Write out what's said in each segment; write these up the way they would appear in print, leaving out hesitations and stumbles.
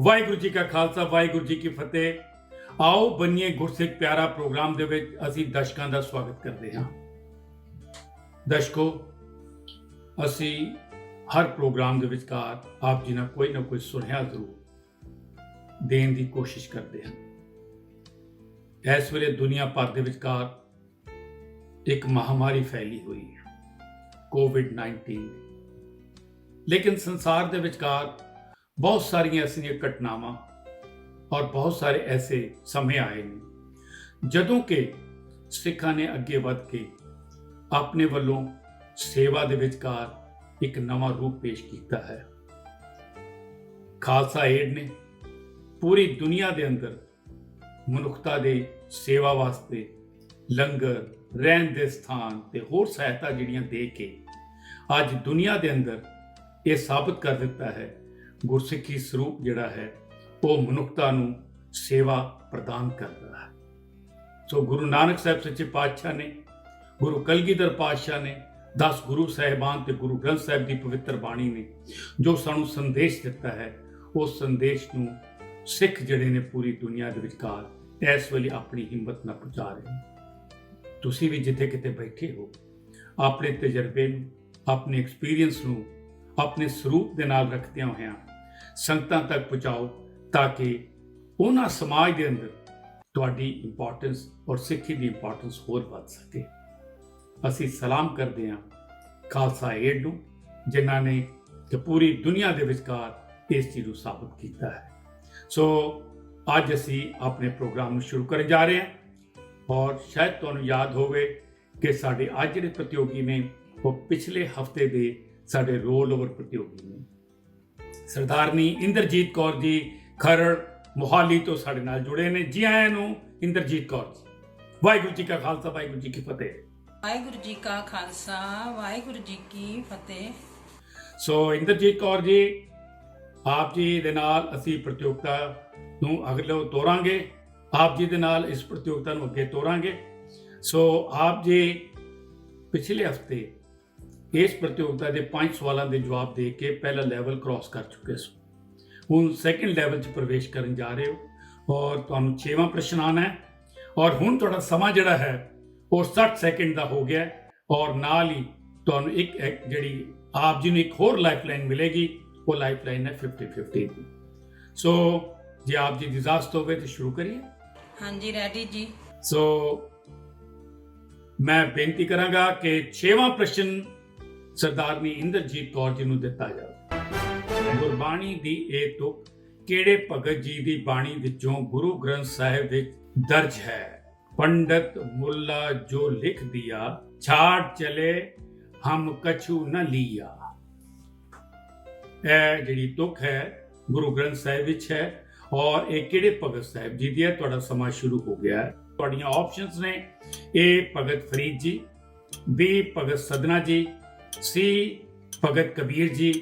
ਵਾਹਿਗੁਰੂ ਜੀ ਕਾ ਖਾਲਸਾ ਵਾਹਿਗੁਰੂ ਜੀ ਕੀ ਫਤਿਹ। ਆਓ ਬਣੀਏ ਗੁਰਸਿੱਖ ਪਿਆਰਾ ਪ੍ਰੋਗਰਾਮ ਦੇ ਵਿੱਚ ਅਸੀਂ ਦਰਸ਼ਕਾਂ ਦਾ ਸਵਾਗਤ ਕਰਦੇ ਹਾਂ। ਦਰਸ਼ਕੋ, ਅਸੀਂ ਹਰ ਪ੍ਰੋਗਰਾਮ ਦੇ ਵਿਚਕਾਰ ਆਪ ਜੀ ਨਾਲ ਕੋਈ ਨਾ ਕੋਈ ਸੁਨੇਹਾ ਜ਼ਰੂਰ ਦੇਣ ਦੀ ਕੋਸ਼ਿਸ਼ ਕਰਦੇ ਹਾਂ। ਇਸ ਵੇਲੇ ਦੁਨੀਆ ਭਰ ਦੇ ਵਿਚਕਾਰ ਇੱਕ ਮਹਾਮਾਰੀ ਫੈਲੀ ਹੋਈ ਹੈ, ਕੋਵਿਡ-19। ਲੇਕਿਨ ਸੰਸਾਰ ਦੇ ਵਿਚਕਾਰ ਬਹੁਤ ਸਾਰੀਆਂ ਐਸੀਆਂ ਘਟਨਾਵਾਂ ਔਰ ਬਹੁਤ ਸਾਰੇ ਐਸੇ ਸਮੇਂ ਆਏ ਨੇ ਜਦੋਂ ਕਿ ਸਿੱਖਾਂ ਨੇ ਅੱਗੇ ਵੱਧ ਕੇ ਆਪਣੇ ਵੱਲੋਂ ਸੇਵਾ ਦੇ ਵਿਚਕਾਰ ਇੱਕ ਨਵਾਂ ਰੂਪ ਪੇਸ਼ ਕੀਤਾ ਹੈ। ਖਾਲਸਾ ਏਡ ਨੇ ਪੂਰੀ ਦੁਨੀਆ ਦੇ ਅੰਦਰ ਮਨੁੱਖਤਾ ਦੇ ਸੇਵਾ ਵਾਸਤੇ ਲੰਗਰ, ਰਹਿਣ ਦੇ ਸਥਾਨ ਤੇ ਹੋਰ ਸਹਾਇਤਾ ਜਿਹੜੀਆਂ ਦੇ ਕੇ ਅੱਜ ਦੁਨੀਆ ਦੇ ਅੰਦਰ ਇਹ ਸਾਬਤ ਕਰ ਦਿੱਤਾ ਹੈ ਗੁਰਸਿੱਖੀ ਸਰੂਪ ਜਿਹੜਾ ਹੈ ਉਹ ਮਨੁੱਖਤਾ ਨੂੰ ਸੇਵਾ ਪ੍ਰਦਾਨ ਕਰਦਾ ਹੈ। ਸੋ ਗੁਰੂ ਨਾਨਕ ਸਾਹਿਬ ਸੱਚੇ ਪਾਤਸ਼ਾਹ ਨੇ, ਗੁਰੂ ਕਲਗੀਧਰ ਪਾਤਸ਼ਾਹ ਨੇ, 10 ਗੁਰੂ ਸਾਹਿਬਾਨ ਤੇ ਗੁਰੂ ਗ੍ਰੰਥ ਸਾਹਿਬ ਦੀ ਪਵਿੱਤਰ ਬਾਣੀ ਨੇ ਜੋ ਸਾਨੂੰ ਸੰਦੇਸ਼ ਦਿੱਤਾ ਹੈ, ਉਸ ਸੰਦੇਸ਼ ਨੂੰ ਸਿੱਖ ਜਿਹੜੇ ਨੇ ਪੂਰੀ ਦੁਨੀਆ ਦੇ ਵਿਚਕਾਰ ਇਸ ਵੇਲੇ ਆਪਣੀ ਹਿੰਮਤ ਨਾਲ ਪਹੁੰਚਾ ਰਹੇ ਨੇ। ਤੁਸੀਂ ਵੀ ਜਿੱਥੇ ਕਿਤੇ ਬੈਠੇ ਹੋ ਆਪਣੇ ਤਜਰਬੇ ਨੂੰ, ਆਪਣੇ ਐਕਸਪੀਰੀਅੰਸ ਨੂੰ ਆਪਣੇ ਸਰੂਪ ਦੇ ਨਾਲ ਰੱਖਦਿਆਂ ਹੋਇਆਂ ਸੰਗਤਾਂ ਤੱਕ ਪਹੁੰਚਾਓ ਤਾਂ ਕਿ ਉਹਨਾਂ ਸਮਾਜ ਦੇ ਅੰਦਰ ਤੁਹਾਡੀ ਇੰਪੋਰਟੈਂਸ ਔਰ ਸਿੱਖੀ ਦੀ ਇੰਪੋਰਟੈਂਸ ਹੋਰ ਵੱਧ ਸਕੇ। ਅਸੀਂ ਸਲਾਮ ਕਰਦੇ ਹਾਂ ਖਾਲਸਾ ਏਡ ਨੂੰ, ਜਿਨ੍ਹਾਂ ਨੇ ਕਿ ਪੂਰੀ ਦੁਨੀਆ ਦੇ ਵਿਚਕਾਰ ਇਸ ਚੀਜ਼ ਨੂੰ ਸਾਬਤ ਕੀਤਾ ਹੈ। ਸੋ ਅੱਜ ਅਸੀਂ ਆਪਣੇ ਪ੍ਰੋਗਰਾਮ ਨੂੰ ਸ਼ੁਰੂ ਕਰਨ ਜਾ ਰਹੇ ਹਾਂ ਔਰ ਸ਼ਾਇਦ ਤੁਹਾਨੂੰ ਯਾਦ ਹੋਵੇ ਕਿ ਸਾਡੇ ਅੱਜ ਜਿਹੜੇ ਪ੍ਰਤੀਯੋਗੀ ਨੇ ਉਹ ਪਿਛਲੇ ਹਫਤੇ ਦੇ ਸਾਡੇ ਰੋਲ ਓਵਰ ਪ੍ਰਤੀਯੋਗੀ ਨੇ। ਸਰਦਾਰਨੀ ਇੰਦਰਜੀਤ ਕੌਰ ਜੀ ਖਰੜ ਮੋਹਾਲੀ ਤੋਂ ਸਾਡੇ ਨਾਲ ਜੁੜੇ ਨੇ। ਜੀ ਆਇਆਂ ਨੂੰ ਇੰਦਰਜੀਤ ਕੌਰ ਜੀ। ਵਾਹਿਗੁਰੂ ਜੀ ਕਾ ਖਾਲਸਾ ਵਾਹਿਗੁਰੂ ਜੀ ਕੀ ਫਤਿਹ। ਵਾਹਿਗੁਰੂ ਜੀ ਕਾ ਖਾਲਸਾ ਵਾਹਿਗੁਰੂ ਜੀ ਕੀ ਫਤਿਹ। ਸੋ ਇੰਦਰਜੀਤ ਕੌਰ ਜੀ, ਆਪ ਜੀ ਦੇ ਨਾਲ ਅਸੀਂ ਪ੍ਰਤੀਯੋਗਤਾ ਨੂੰ ਅਗਲੇ ਤੋਰਾਂਗੇ, ਆਪ ਜੀ ਦੇ ਨਾਲ ਇਸ ਪ੍ਰਤੀਯੋਗਤਾ ਨੂੰ ਅੱਗੇ ਤੋਰਾਂਗੇ। ਸੋ ਆਪ ਜੀ ਪਿਛਲੇ ਹਫਤੇ ਇਸ ਪ੍ਰਤੀਯੋਗਤਾ ਦੇ 5 ਸਵਾਲਾਂ ਦੇ ਜਵਾਬ ਦੇ ਕੇ ਪਹਿਲਾ ਲੈਵਲ ਕ੍ਰਾਸ ਕਰ ਚੁੱਕੇ ਸੋ। ਹੁਣ ਸੈਕੰਡ ਲੈਵਲ 'ਚ ਪ੍ਰਵੇਸ਼ ਕਰਨ ਜਾ ਰਹੇ ਹੋ ਔਰ ਤੁਹਾਨੂੰ 6ਵਾਂ ਪ੍ਰਸ਼ਨ ਆਉਣਾ ਹੈ ਔਰ ਹੁਣ ਤੁਹਾਡਾ ਸਮਾਂ ਜਿਹੜਾ ਹੈ ਉਹ 60 ਸੈਕਿੰਡ ਦਾ ਹੋ ਗਿਆ ਔਰ ਨਾਲ ਹੀ ਤੁਹਾਨੂੰ ਇੱਕ ਜਿਹੜੀ ਆਪ ਜੀ ਨੂੰ ਇੱਕ ਹੋਰ ਲਾਈਫਲਾਈਨ ਮਿਲੇਗੀ, ਉਹ ਲਾਈਫਲਾਈਨ ਹੈ 50-50 ਦੀ। ਸੋ ਜੇ ਆਪ ਜੀ ਦੀ ਇਜਾਜ਼ਤ ਹੋਵੇ ਤਾਂ ਸ਼ੁਰੂ ਕਰੀਏ। ਹਾਂਜੀ, ਰੈਡੀ ਜੀ। ਸੋ ਮੈਂ ਬੇਨਤੀ ਕਰਾਂਗਾ ਕਿ 6ਵਾਂ ਪ੍ਰਸ਼ਨ ਸਰਦਾਰਨੀ ਇੰਦਰਜੀਤ ਕੌਰ ਜੀ ਨੂੰ ਦਿੱਤਾ ਜਾਵੇ। ਗੁਰਬਾਣੀ ਦੀ ਇਹ ਤੁਕ ਕਿਹੜੇ ਭਗਤ ਜੀ ਦੀ ਬਾਣੀ ਵਿੱਚੋਂ ਗੁਰੂ ਗ੍ਰੰਥ ਸਾਹਿਬ ਵਿੱਚ ਦਰਜ ਹੈ? ਪੰਡਤ ਮੁੱਲਾ ਜੋ ਲਿਖ ਦਿਆ, ਛਾੜ ਚਲੇ ਹਮ ਕਛੂ ਨ ਲੀਆ। ਇਹ ਜਿਹੜੀ ਤੁਕ ਹੈ ਗੁਰੂ ਗ੍ਰੰਥ ਸਾਹਿਬ ਵਿੱਚ ਹੈ ਔਰ ਇਹ ਕਿਹੜੇ ਭਗਤ ਸਾਹਿਬ ਜੀ ਦੀ ਹੈ? ਤੁਹਾਡਾ ਸਮਾਂ ਸ਼ੁਰੂ ਹੋ ਗਿਆ ਹੈ। ਤੁਹਾਡੀਆਂ ਆਪਸ਼ਨਸ ਨੇ A Bhagat Farid ji, B ਭਗਤ ਸਦਨਾ ਜੀ, C ਭਗਤ ਕਬੀਰ ਜੀ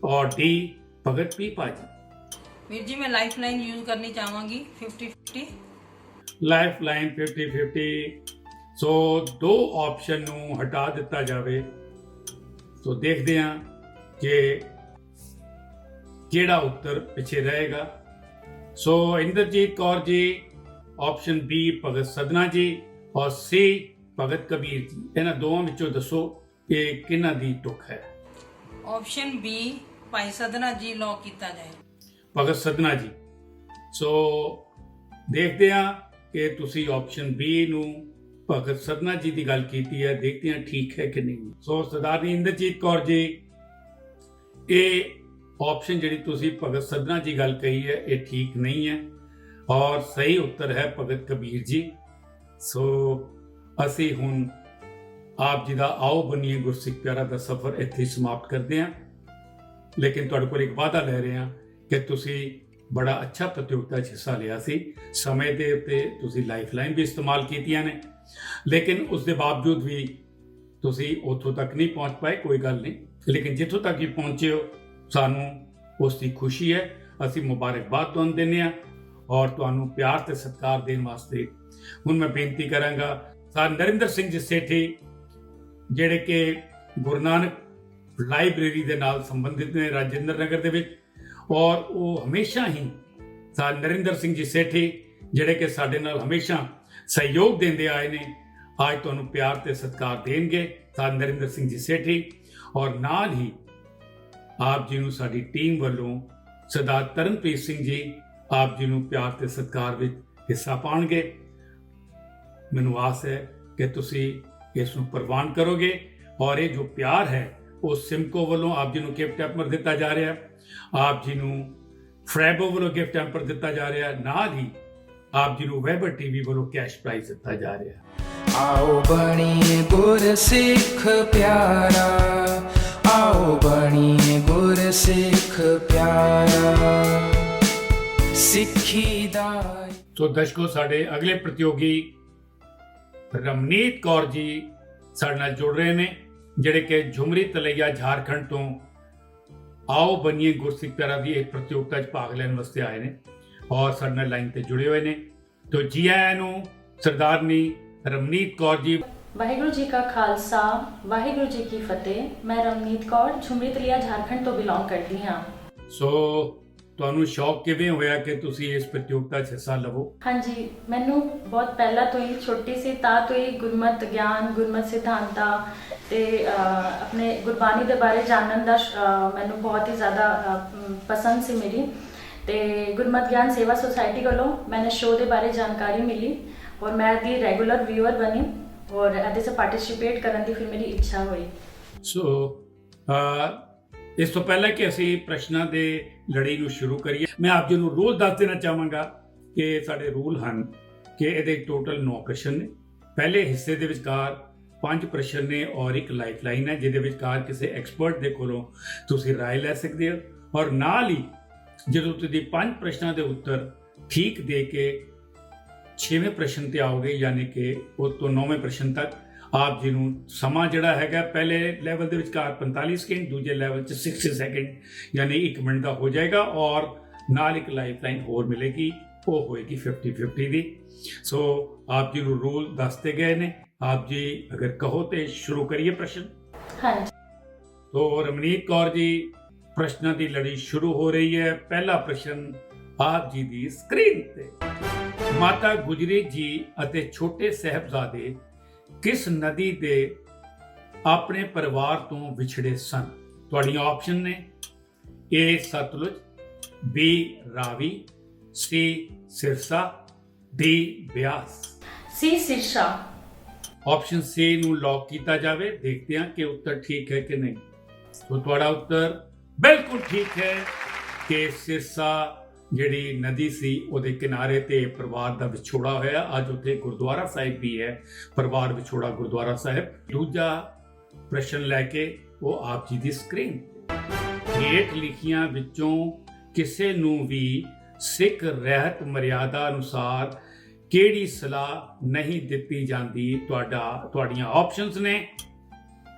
और D ਭਗਤ ਪੀਪਾ ਜੀ। ਵੀਰ ਜੀ, ਮੈਂ ਲਾਈਫਲਾਈਨ ਯੂਜ਼ ਕਰਨੀ ਚਾਹਾਂਗੀ 50-50। ਲਾਈਫਲਾਈਨ 50-50। ਸੋ ਦੋ ਆਪਸ਼ਨ ਨੂੰ ਹਟਾ ਦਿੱਤਾ ਜਾਵੇ। ਸੋ ਦੇਖਦੇ ਹਾਂ ਕਿ ਕਿਹੜਾ ਉੱਤਰ ਪਿੱਛੇ ਰਹੇਗਾ। ਸੋ ਇੰਦਰਜੀਤ ਕੌਰ ਜੀ ਆਪਸ਼ਨ B ਭਗਤ ਸਦਨਾ ਜੀ ਔਰ C ਭਗਤ ਕਬੀਰ ਜੀ, ਇਹਨਾਂ ਦੋਵਾਂ ਵਿੱਚੋਂ ਦੱਸੋ ਇਹ ਕਿਹਨਾਂ ਦੀ ਤੁਕ ਹੈ? ਆਪਸ਼ਨ B ਭਾਈ ਸਦਨਾ ਜੀ ਲੌਕ ਕੀਤਾ ਜਾਏ। ਭਗਤ ਸਦਨਾ ਜੀ। ਸੋ ਦੇਖਦੇ ਹਾਂ ਕਿ ਤੁਸੀਂ ਆਪਸ਼ਨ B ਨੂੰ ਭਗਤ ਸਦਨਾ ਜੀ ਦੀ ਗੱਲ ਕੀਤੀ ਹੈ, ਦੇਖਦੇ ਹਾਂ ਠੀਕ ਹੈ ਕਿ ਨਹੀਂ। ਸੋ ਸਰਦਾਰਨੀ ਇੰਦਰਜੀਤ ਕੌਰ ਜੀ, ਇਹ ਆਪਸ਼ਨ ਜਿਹੜੀ ਤੁਸੀਂ ਭਗਤ ਸਦਨਾ ਜੀ ਗੱਲ ਕਹੀ ਹੈ ਇਹ ਠੀਕ ਨਹੀਂ ਹੈ ਔਰ ਸਹੀ ਉੱਤਰ ਹੈ ਭਗਤ ਕਬੀਰ ਜੀ। ਸੋ ਅਸੀਂ ਹੁਣ ਆਪ ਜੀ ਦਾ ਆਓ ਬਣੀਏ ਗੁਰਸਿੱਖ ਪਿਆਰਾ ਦਾ ਸਫ਼ਰ ਇੱਥੇ ਸਮਾਪਤ ਕਰਦੇ ਹਾਂ। ਲੇਕਿਨ ਤੁਹਾਡੇ ਕੋਲ ਇੱਕ ਵਾਅਦਾ ਲੈ ਰਹੇ ਹਾਂ ਕਿ ਤੁਸੀਂ ਬੜਾ ਅੱਛਾ ਪ੍ਰਤੀਯੋਗਤਾ 'ਚ ਹਿੱਸਾ ਲਿਆ ਸੀ। ਸਮੇਂ ਦੇ ਉੱਤੇ ਤੁਸੀਂ ਲਾਈਫਲਾਈਨ ਵੀ ਇਸਤੇਮਾਲ ਕੀਤੀਆਂ ਨੇ, ਲੇਕਿਨ ਉਸ ਦੇ ਬਾਵਜੂਦ ਵੀ ਤੁਸੀਂ ਉੱਥੋਂ ਤੱਕ ਨਹੀਂ ਪਹੁੰਚ ਪਾਏ। ਕੋਈ ਗੱਲ ਨਹੀਂ, ਲੇਕਿਨ ਜਿੱਥੋਂ ਤੱਕ ਹੀ ਪਹੁੰਚੇ ਹੋ ਸਾਨੂੰ ਉਸ ਦੀ ਖੁਸ਼ੀ ਹੈ। ਅਸੀਂ ਮੁਬਾਰਕਬਾਦ ਤੁਹਾਨੂੰ ਦਿੰਦੇ ਹਾਂ ਔਰ ਤੁਹਾਨੂੰ ਪਿਆਰ ਤੇ ਸਤਿਕਾਰ ਦੇਣ ਵਾਸਤੇ ਹੁਣ ਮੈਂ ਬੇਨਤੀ ਕਰਾਂਗਾ ਸਰ ਨਰਿੰਦਰ ਸਿੰਘ ਜੀ ਸੇਠੀ, ਜਿਹੜੇ ਕਿ ਗੁਰੂ ਨਾਨਕ ਲਾਇਬ੍ਰੇਰੀ ਦੇ ਨਾਲ ਸੰਬੰਧਿਤ ਨੇ ਰਾਜਿੰਦਰ ਨਗਰ ਦੇ ਵਿੱਚ, ਔਰ ਉਹ ਹਮੇਸ਼ਾ ਹੀ ਨਰਿੰਦਰ ਸਿੰਘ ਜੀ ਸੇਠੀ ਜਿਹੜੇ ਕਿ ਸਾਡੇ ਨਾਲ ਹਮੇਸ਼ਾ ਸਹਿਯੋਗ ਦਿੰਦੇ ਆਏ ਨੇ, ਅੱਜ ਤੁਹਾਨੂੰ ਪਿਆਰ ਤੇ ਸਤਿਕਾਰ ਦੇਣਗੇ ਨਰਿੰਦਰ ਸਿੰਘ ਜੀ ਸੇਠੀ। ਔਰ ਨਾਲ ਹੀ ਆਪ ਜੀ ਨੂੰ ਸਾਡੀ ਟੀਮ ਵੱਲੋਂ ਸਰਦਾਰ ਤਰਨਪ੍ਰੀਤ ਸਿੰਘ ਜੀ ਆਪ ਜੀ ਨੂੰ ਪਿਆਰ ਤੇ ਸਤਿਕਾਰ ਵਿੱਚ ਹਿੱਸਾ ਪਾਉਣਗੇ। ਮੈਨੂੰ ਆਸ ਹੈ ਕਿ ਤੁਸੀਂ ਇਸ ਨੂੰ ਪ੍ਰਵਾਨ ਕਰੋਗੇ ਔਰ ਇਹ ਜੋ ਪਿਆਰ ਹੈ ਉਹ ਸਿਮਕੋ ਵੱਲੋਂ ਆਪ ਜੀ ਨੂੰ ਗਿਫਟ ਹੈਂਪਰ ਦਿੱਤਾ ਜਾ ਰਿਹਾ, ਆਪ ਜੀ ਨੂੰ ਫਰੈਬੋ ਵੱਲੋਂ ਗਿਫਟ ਹੈਂਪਰ ਦਿੱਤਾ ਜਾ ਰਿਹਾ, ਨਾਲ ਹੀ ਆਪ ਜੀ ਨੂੰ ਵੈਬਰ ਟੀਵੀ ਵੱਲੋਂ ਕੈਸ਼ ਪ੍ਰਾਈਜ਼ ਦਿੱਤਾ ਜਾ ਰਿਹਾ। आओ बनिए गुरसिख प्यारा, आओ बनिए गुरसिख प्यारा, सिक्खी दा। ਸੋ ਦਰਸ਼ਕੋ, ਸਾਡੇ ਅਗਲੇ ਪ੍ਰਤੀਯੋਗੀ ਰਮਨੀਤ ਕੌਰ ਜੀ ਸਾਡੇ ਨਾਲ ਜੁੜ ਰਹੇ ਨੇ, ਜਿਹੜੇ ਕਿ ਝੁਮਰੀ ਤਲਈਆ ਝਾਰਖੰਡ ਤੋਂ ਆਓ ਬਨੀਏ ਗੁਰਸਿੱਖ ਪਿਆਰਾ ਦੀ ਇੱਕ ਪ੍ਰਤੀਯੋਗਤਾ 'ਚ ਭਾਗ ਲੈਣ ਵਾਸਤੇ ਆਏ ਨੇ ਔਰ ਸਾਡੇ ਨਾਲ ਲਾਈਨ ਤੇ ਜੁੜੇ ਹੋਏ ਨੇ। ਤੋ ਜੀ ਆਇਆਂ ਨੂੰ ਸਰਦਾਰਨੀ ਰਮਨੀਤ ਕੌਰ ਜੀ। ਵਾਹਿਗੁਰੂ ਜੀ ਕਾ ਖਾਲਸਾ, ਵਾਹਿਗੁਰੂ ਜੀ ਕੀ ਫਤਿਹ। ਮੈਂ ਰਮਨੀਤ ਕੌਰ ਝੁਮਰੀ ਤਲਈਆ ਝਾਰਖੰਡ ਤੋਂ ਬਿਲੋਂਗ ਕਰਦੀ ਹਾਂ। ਸੋ ਤੁਹਾਨੂੰ ਸ਼ੌਕ ਕਿਵੇਂ ਹੋਇਆ ਕਿ ਤੁਸੀਂ ਇਸ ਪ੍ਰਤੀਯੋਗਤਾ 'ਚ ਹਿੱਸਾ ਲਵੋ? ਹਾਂਜੀ, ਮੈਨੂੰ ਬਹੁਤ ਪਹਿਲਾਂ ਤੋਂ ਹੀ ਛੋਟੀ ਸੀ ਤਾਂ ਤੋਂ ਹੀ ਗੁਰਮਤ ਗਿਆਨ, ਗੁਰਮਤ ਸਿਧਾਂਤਾਂ ਤੇ ਆਪਣੇ ਗੁਰਬਾਣੀ ਦੇ ਬਾਰੇ ਜਾਣਨ ਦਾ ਮੈਨੂੰ ਬਹੁਤ ਹੀ ਜ਼ਿਆਦਾ ਪਸੰਦ ਸੀ ਮੇਰੀ। ਤੇ ਗੁਰਮਤ ਗਿਆਨ ਸੇਵਾ ਸੁਸਾਇਟੀ ਵੱਲੋਂ ਮੈਨੂੰ ਸ਼ੋਅ ਦੇ ਬਾਰੇ ਜਾਣਕਾਰੀ ਮਿਲੀ ਔਰ ਮੈਂ ਦੀ ਰੈਗੂਲਰ ਵਿਊਅਰ ਬਣੀ ਔਰ ਇਹਦੇ 'ਚ ਪਾਰਟਿਸਿਪੇਟ ਕਰਨ ਦੀ ਫਿਰ ਮੇਰੀ ਇੱਛਾ ਹੋਈ। ਸੋ ਇਸ ਤੋਂ ਪਹਿਲਾਂ ਕਿ ਅਸੀਂ ਪ੍ਰਸ਼ਨਾਂ ਦੇ ਲੜੀ ਨੂੰ ਸ਼ੁਰੂ ਕਰੀਏ, ਮੈਂ ਆਪ ਜੀ ਨੂੰ ਰੂਲ ਦੱਸ ਦੇਣਾ ਚਾਹਾਂਗਾ ਕਿ ਸਾਡੇ ਰੂਲ ਹਨ ਕਿ ਇਹਦੇ ਟੋਟਲ 9 ਪ੍ਰਸ਼ਨ ਨੇ। ਪਹਿਲੇ ਹਿੱਸੇ ਦੇ ਵਿਚਕਾਰ 5 ਪ੍ਰਸ਼ਨ ਨੇ ਔਰ ਇੱਕ ਲਾਈਫ ਲਾਈਨ ਹੈ ਜਿਹਦੇ ਵਿਚਕਾਰ ਕਿਸੇ ਐਕਸਪਰਟ ਦੇ ਕੋਲੋਂ ਤੁਸੀਂ ਰਾਏ ਲੈ ਸਕਦੇ ਹੋ। ਔਰ ਨਾਲ ਹੀ ਜਦੋਂ ਤੁਸੀਂ 5 ਪ੍ਰਸ਼ਨਾਂ ਦੇ ਉੱਤਰ ਠੀਕ ਦੇ ਕੇ 6ਵੇਂ ਪ੍ਰਸ਼ਨ ਤੇ ਆਓਗੇ, ਯਾਨੀ ਕਿ ਉਸ ਤੋਂ 9ਵੇਂ ਪ੍ਰਸ਼ਨ ਤੱਕ ਆਪ ਜੀ ਨੂੰ ਸਮਾਂ ਜਿਹੜਾ ਹੈਗਾ ਪਹਿਲੇ ਲੈਵਲ ਦੇ ਵਿਚਕਾਰ 45 ਸਕਿੰਟ, ਦੂਜੇ ਲੈਵਲ 'ਚ 60 ਸੈਕਿੰਡ ਯਾਨੀ 1 ਮਿੰਟ ਦਾ ਹੋ ਜਾਏਗਾ ਔਰ ਨਾਲ ਇੱਕ ਲਾਈਫ ਲਾਈਨ ਹੋਰ ਮਿਲੇਗੀ, ਉਹ ਹੋਏਗੀ 50-50 ਦੀ। ਸੋ ਆਪ ਜੀ ਨੂੰ ਰੂਲ ਦੱਸਦੇ ਗਏ ਨੇ। ਆਪ ਜੀ ਅਗਰ ਕਹੋ ਤੇ ਸ਼ੁਰੂ ਕਰੀਏ ਪ੍ਰਸ਼ਨ। ਹਾਂਜੀ। ਤੋ ਰਮਨੀਤ ਕੌਰ ਜੀ, ਪ੍ਰਸ਼ਨਾਂ ਦੀ ਲੜੀ ਸ਼ੁਰੂ ਹੋ ਰਹੀ ਹੈ। ਪਹਿਲਾ ਪ੍ਰਸ਼ਨ ਆਪ ਜੀ ਦੀ ਸਕਰੀਨ ਤੇ। ਮਾਤਾ ਗੁਜਰੀ ਜੀ ਅਤੇ ਛੋਟੇ ਸਾਹਿਬਜ਼ਾਦੇ ਕਿਸ ਨਦੀ ਦੇ ਆਪਣੇ ਪਰਿਵਾਰ ਤੋਂ ਵਿਛੜੇ ਸਨ? ਤੁਹਾਡੀਆਂ ਆਪਸ਼ਨ ਨੇ A Sutlej, B Ravi, C Sirsa, D Beas. C Sirsa. Option C ਨੂੰ ਲੌਕ ਕੀਤਾ ਜਾਵੇ। ਦੇਖਦੇ ਹਾਂ ਕਿ ਉੱਤਰ ਠੀਕ ਹੈ ਕਿ ਨਹੀਂ। तो ਤੁਹਾਡਾ ਉੱਤਰ ਬਿਲਕੁਲ ਠੀਕ ਹੈ ਕਿ ਸਿਰਸਾ ਜਿਹੜੀ ਨਦੀ ਸੀ ਉਹਦੇ ਕਿਨਾਰੇ ਤੇ ਪਰਿਵਾਰ ਦਾ ਵਿਛੋੜਾ ਹੋਇਆ। ਅੱਜ ਉੱਥੇ ਗੁਰਦੁਆਰਾ ਸਾਹਿਬ ਵੀ ਹੈ, ਪਰਿਵਾਰ ਵਿਛੋੜਾ ਗੁਰਦੁਆਰਾ ਸਾਹਿਬ। ਦੂਜਾ ਪ੍ਰਸ਼ਨ ਲੈ ਕੇ ਉਹ ਆਪ ਜੀ ਦੀ ਸਕਰੀਨ। ਹੇਠ ਲਿਖੀਆਂ ਵਿੱਚੋਂ ਕਿਸੇ ਨੂੰ ਵੀ ਸਿੱਖ ਰਹਿਤ ਮਰਿਆਦਾ ਅਨੁਸਾਰ ਕਿਹੜੀ ਸਲਾਹ ਨਹੀਂ ਦਿੱਤੀ ਜਾਂਦੀ? ਤੁਹਾਡੀਆਂ ਆਪਸ਼ਨਸ ਨੇ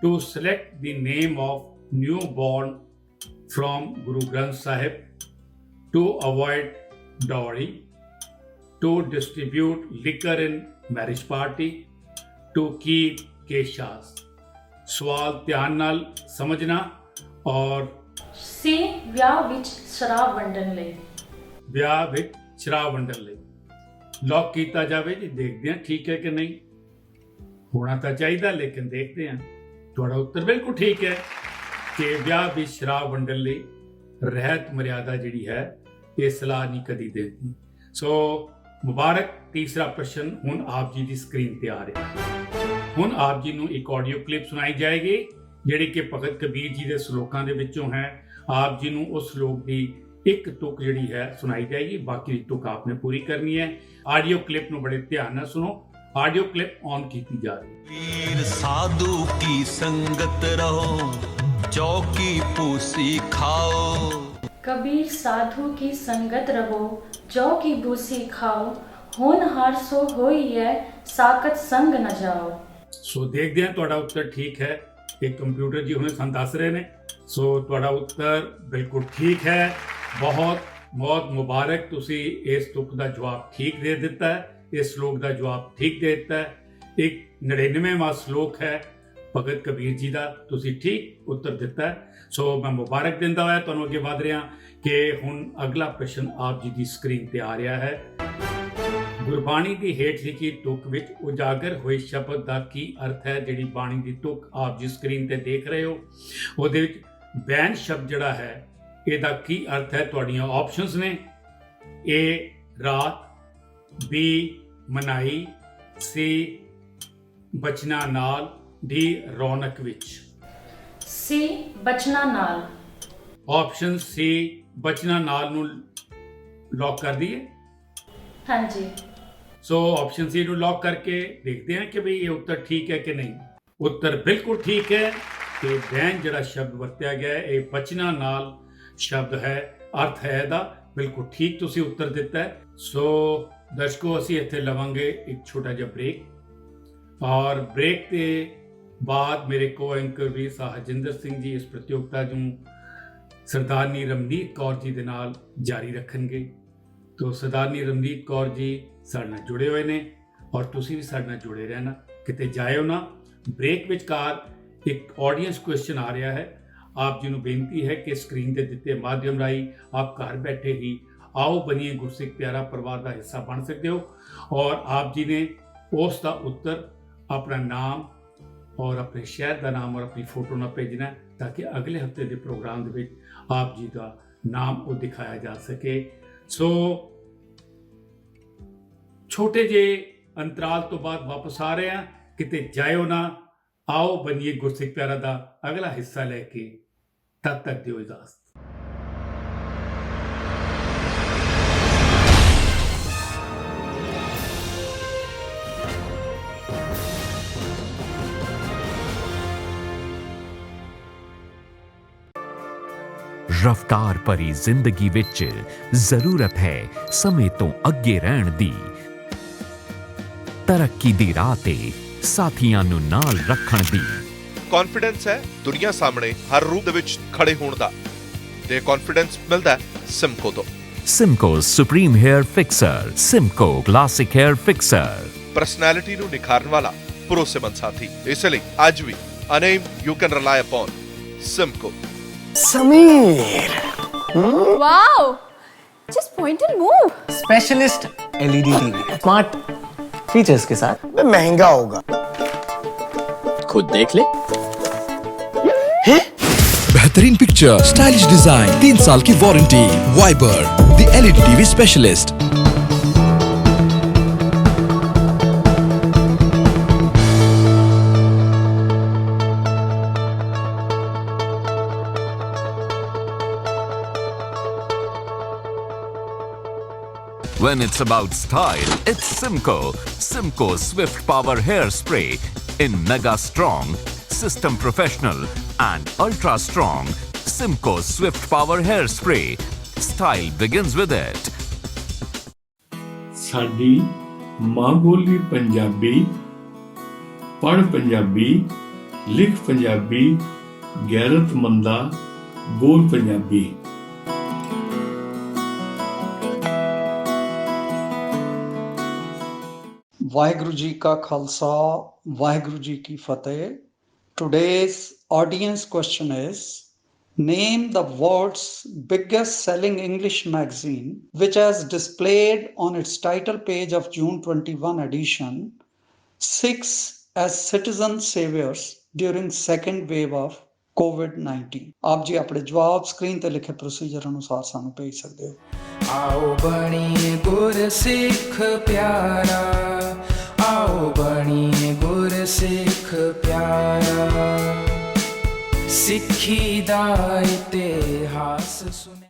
to select the name of new born from Guru Granth Sahib, to avoid dowry, to distribute liquor in marriage party, to keep keshas। ਸਵਾਲ ਧਿਆਨ ਨਾਲ ਸਮਝਣਾ। ਔਰ ਸੀ ਵਿਆਹ ਵਿੱਚ ਸ਼ਰਾਬ ਵੰਡਣ ਲਈ। ਵਿਆਹ ਵਿੱਚ ਸ਼ਰਾਬ ਵੰਡਣ ਲਈ ਲੌਕ ਕੀਤਾ ਜਾਵੇ ਜੀ। ਦੇਖਦੇ ਹਾਂ ਠੀਕ ਹੈ ਕਿ ਨਹੀਂ। ਹੋਣਾ ਤਾਂ ਚਾਹੀਦਾ ਲੇਕਿਨ ਦੇਖਦੇ ਹਾਂ। ਤੁਹਾਡਾ ਉੱਤਰ ਬਿਲਕੁਲ ਠੀਕ ਹੈ ਕਿ ਵਿਆਹ ਵਿੱਚ ਸ਼ਰਾਬ ਵੰਡਣ ਲਈ ਰਹਿਤ ਮਰਿਆਦਾ ਜਿਹੜੀ ਹੈ ਇਹ ਸਲਾਹ ਨਹੀਂ ਕਦੀ ਦੇਤੀ। ਸੋ ਮੁਬਾਰਕ। ਤੀਸਰਾ ਪ੍ਰਸ਼ਨ ਹੁਣ ਆਪ ਜੀ ਦੀ ਸਕਰੀਨ ਤੇ ਆ ਰਿਹਾ। ਹੁਣ ਆਪ ਜੀ ਨੂੰ ਇੱਕ ਆਡੀਓ ਕਲਿੱਪ ਸੁਣਾਈ ਜਾਏਗੀ ਜਿਹੜੀ ਕਿ ਭਗਤ ਕਬੀਰ ਜੀ ਦੇ ਸ਼ਲੋਕਾਂ ਦੇ ਵਿੱਚੋਂ ਹੈ। ਆਪ ਜੀ ਨੂੰ ਉਸ ਸ਼ਲੋਕ ਦੀ ਇੱਕ ਤੁਕ ਜਿਹੜੀ ਹੈ ਸੁਣਾਈ ਜਾਏਗੀ, ਬਾਕੀ ਦੀ ਤੁਕ ਆਪਨੇ ਪੂਰੀ ਕਰਨੀ ਹੈ। ਆਡੀਓ ਕਲਿੱਪ ਨੂੰ ਬੜੇ ਧਿਆਨ ਨਾਲ ਸੁਣੋ। ਆਡੀਓ ਕਲਿੱਪ ਔਨ ਕੀਤੀ ਜਾ ਰਹੀ ਹੈ। वीर साधु की संगत रहो, चौकी पूसी खाओ। कबीर साधु की संगत रहो, जौ की भूसी खाओ, होनहार सो होई है, साकत संग न जाओ। ਸੋ ਦੇਖਦੇ ਹਾਂ ਤੁਹਾਡਾ ਉੱਤਰ ਠੀਕ ਹੈ ਕਿ ਕੰਪਿਊਟਰ ਜੀ ਹੁਣੇ ਸਾਨੂੰ ਦੱਸ ਰਹੇ ਨੇ। ਸੋ ਤੁਹਾਡਾ ਉੱਤਰ ਬਿਲਕੁਲ ਠੀਕ ਹੈ। ਬਹੁਤ ਬਹੁਤ ਮੁਬਾਰਕ। ਤੁਸੀਂ ਇਸ ਤੁਕ ਦਾ ਜਵਾਬ ਠੀਕ ਦੇ ਦਿੱਤਾ ਹੈ, ਇਸ ਸ਼ਲੋਕ ਦਾ ਜਵਾਬ ਠੀਕ ਦੇ ਦਿੱਤਾ ਹੈ। ਇੱਕ 99ਵਾਂ ਸ਼ਲੋਕ ਹੈ ਭਗਤ ਕਬੀਰ ਜੀ ਦਾ, ਤੁਸੀਂ ਠੀਕ ਉੱਤਰ ਦਿੱਤਾ ਹੈ। ਸੋ ਮੈਂ ਮੁਬਾਰਕ ਦਿੰਦਾ ਹੋਇਆ ਤੁਹਾਨੂੰ ਅੱਗੇ ਵਧ ਰਿਹਾ ਕਿ ਹੁਣ ਅਗਲਾ ਪ੍ਰਸ਼ਨ ਆਪ ਜੀ ਦੀ ਸਕਰੀਨ ਤੇ ਆ ਰਿਹਾ ਹੈ। ਗੁਰਬਾਣੀ ਦੀ ਹੇਠ ਲਿਖੀ ਤੁਕ ਵਿੱਚ ਉਜਾਗਰ ਹੋਏ ਸ਼ਬਦ ਦਾ ਕੀ ਅਰਥ ਹੈ? ਜਿਹੜੀ ਬਾਣੀ ਦੀ ਤੁਕ ਆਪ ਜੀ ਸਕਰੀਨ ਤੇ ਦੇਖ ਰਹੇ ਹੋ, ਉਹਦੇ ਵਿੱਚ ਬੈਨ ਸ਼ਬਦ ਜਿਹੜਾ ਹੈ ਇਹਦਾ ਕੀ ਅਰਥ ਹੈ? ਤੁਹਾਡੀਆਂ ਆਪਸ਼ਨਸ ਨੇ ਏ ਰਾਤ, ਬੀ ਮਨਾਈ, ਸੀ ਬਚਨਾ ਨਾਲ, ਡੀ ਰੌਣਕ ਵਿੱਚ। ਸੀ ਬਚਨਾ ਨਾਲ। ਆਪਸ਼ਨ ਸੀ ਬਚਨਾ ਨਾਲ ਨੂੰ ਲੌਕ ਕਰ ਦਈਏ। ਹਾਂਜੀ। ਸੋ ਆਪਸ਼ਨ ਸੀ ਨੂੰ ਲੌਕ ਕਰਕੇ ਦੇਖਦੇ ਹਾਂ ਕਿ ਭਈ ਇਹ ਉੱਤਰ ਠੀਕ ਹੈ ਕਿ ਨਹੀਂ। ਉੱਤਰ ਬਿਲਕੁਲ ਠੀਕ ਹੈ ਕਿ ਬੈਨ ਜਿਹੜਾ ਸ਼ਬਦ ਵਰਤਿਆ ਗਿਆ ਹੈ ਇਹ ਬਚਨਾ ਨਾਲ ਸ਼ਬਦ ਹੈ, ਅਰਥ ਹੈ ਇਹਦਾ ਬਿਲਕੁਲ ਠੀਕ ਤੁਸੀਂ ਉੱਤਰ ਦਿੱਤਾ ਹੈ। ਸੋ ਦਰਸ਼ਕੋ ਅਸੀਂ ਇੱਥੇ ਲਵਾਂਗੇ ਇੱਕ ਛੋਟਾ ਜਿਹਾ ਬ੍ਰੇਕ ਔਰ ਬ੍ਰੇਕ ਦੇ ਬਾਅਦ ਮੇਰੇ ਕੋ ਐਂਕਰ ਵੀ ਹਰਜਿੰਦਰ ਸਿੰਘ ਜੀ ਇਸ ਪ੍ਰਤੀਯੋਗਤਾ ਨੂੰ ਸਰਦਾਰਨੀ ਰਮਨੀਤ ਕੌਰ ਜੀ ਦੇ ਨਾਲ ਜਾਰੀ ਰੱਖਣਗੇ। ਤੋ ਸਰਦਾਰਨੀ ਰਮਨੀਤ ਕੌਰ ਜੀ ਸਾਡੇ ਨਾਲ ਜੁੜੇ ਹੋਏ ਨੇ ਔਰ ਤੁਸੀਂ ਵੀ ਸਾਡੇ ਨਾਲ ਜੁੜੇ ਰਹਿਣਾ, ਕਿਤੇ ਜਾਇਓ ਨਾ। ਬ੍ਰੇਕ ਵਿਚਕਾਰ ਇੱਕ ਆਡੀਅੰਸ ਕੁਐਸਚਨ ਆ ਰਿਹਾ ਹੈ। ਆਪ ਜੀ ਨੂੰ ਬੇਨਤੀ ਹੈ ਕਿ ਸਕਰੀਨ ਤੇ ਦਿੱਤੇ ਮਾਧਿਅਮ ਰਾਹੀਂ ਆਪ ਘਰ ਬੈਠੇ ਹੀ ਆਓ ਬਣੀਏ ਗੁਰਸਿੱਖ ਪਿਆਰਾ ਪਰਿਵਾਰ ਦਾ ਹਿੱਸਾ ਬਣ ਸਕਦੇ ਹੋ ਔਰ ਆਪ ਜੀ ਨੇ ਉਸ ਦਾ ਉੱਤਰ ਆਪਣਾ ਨਾਮ ਔਰ ਆਪਣੇ ਸ਼ਹਿਰ ਦਾ ਨਾਮ ਔਰ ਆਪਣੀ ਫੋਟੋ ਨਾਲ ਭੇਜਣਾ ਤਾਂ ਕਿ ਅਗਲੇ ਹਫਤੇ ਦੇ ਪ੍ਰੋਗਰਾਮ ਦੇ ਵਿੱਚ ਆਪ ਜੀ ਦਾ ਨਾਮ ਉਹ ਦਿਖਾਇਆ ਜਾ ਸਕੇ। ਸੋ ਛੋਟੇ ਜਿਹੇ ਅੰਤਰਾਲ ਤੋਂ ਬਾਅਦ ਵਾਪਸ ਆ ਰਹੇ ਹਾਂ, ਕਿਤੇ ਜਾਇਓ ਨਾ। ਆਓ ਬਣੀਏ ਗੁਰਸਿੱਖ ਪਿਆਰਾ ਦਾ ਅਗਲਾ ਹਿੱਸਾ ਲੈ ਕੇ, ਤਦ ਤੱਕ ਦਿਓ ਇਜਾਜ਼ਤ। ਰਫਤਾਰ ਭਰੀ ਜ਼ਿੰਦਗੀ ਵਿੱਚ ਜ਼ਰੂਰਤ ਹੈ ਸਮੇਂ ਤੋਂ ਅੱਗੇ ਰਹਿਣ ਦੀ। ਤਰੱਕੀ ਦੀ ਰਾਹ ਤੇ ਸਾਥੀਆਂ ਨੂੰ ਨਾਲ ਰੱਖਣ ਦੀ। ਕੌਨਫੀਡੈਂਸ ਹੈ ਦੁਨੀਆ ਸਾਹਮਣੇ ਹਰ ਰੂਪ ਦੇ ਵਿੱਚ ਖੜੇ ਹੋਣ ਦਾ, ਤੇ ਕੌਨਫੀਡੈਂਸ ਮਿਲਦਾ ਸਿਮਕੋ ਤੋਂ। Simco supreme hair fixer, Simco classic hair fixer. Personality ਨੂੰ ਨਿਖਾਰਨ ਵਾਲਾ ਭਰੋਸੇਮੰਦ ਸਾਥੀ, ਇਸ ਲਈ ਅੱਜ ਵੀ a name you can rely upon Simco. Sameer Wow! Just point and move. Specialist LED TV smart features के साथ में महंगा होगा, खुद देख ले। बेहतरीन पिक्चर, स्टाइलिश डिजाइन, 3 साल की warranty. Viber the LED TV specialist. When it's about style, it's Simco. Simco Swift Power Hairspray in Mega Strong, System Professional and Ultra Strong. Simco Swift Power Hairspray. Style begins with it. ਸਾਡੀ ਮਾਂ ਬੋਲੀ ਪੰਜਾਬੀ, ਪੜ੍ਹ ਪੰਜਾਬੀ, ਲਿਖ ਪੰਜਾਬੀ, ਗੈਰਤਮੰਦਾ ਬੋਲ ਪੰਜਾਬੀ। ਵਾਹਿਗੁਰੂ ਜੀ ਕਾ ਖਾਲਸਾ, ਵਾਹਿਗੁਰੂ ਜੀ ਕੀ ਫਤਿਹ। Today's audience question is, name the world's biggest selling English magazine which has displayed on its title page of June 21 edition 6 as citizen saviors during second wave of COVID-19। ਆਪ ਜੀ ਆਪਣੇ ਜਵਾਬ ਸਕਰੀਨ ਤੇ ਲਿਖੇ ਪ੍ਰੋਸੀਜਰ ਅਨੁਸਾਰ ਸਾਨੂੰ ਭੇਜ ਸਕਦੇ ਹੋ। आओ बनिए गुरसिख प्यारा, आओ बनिए गुरसिख प्यारा, सिक्खी दा इतिहास सुने।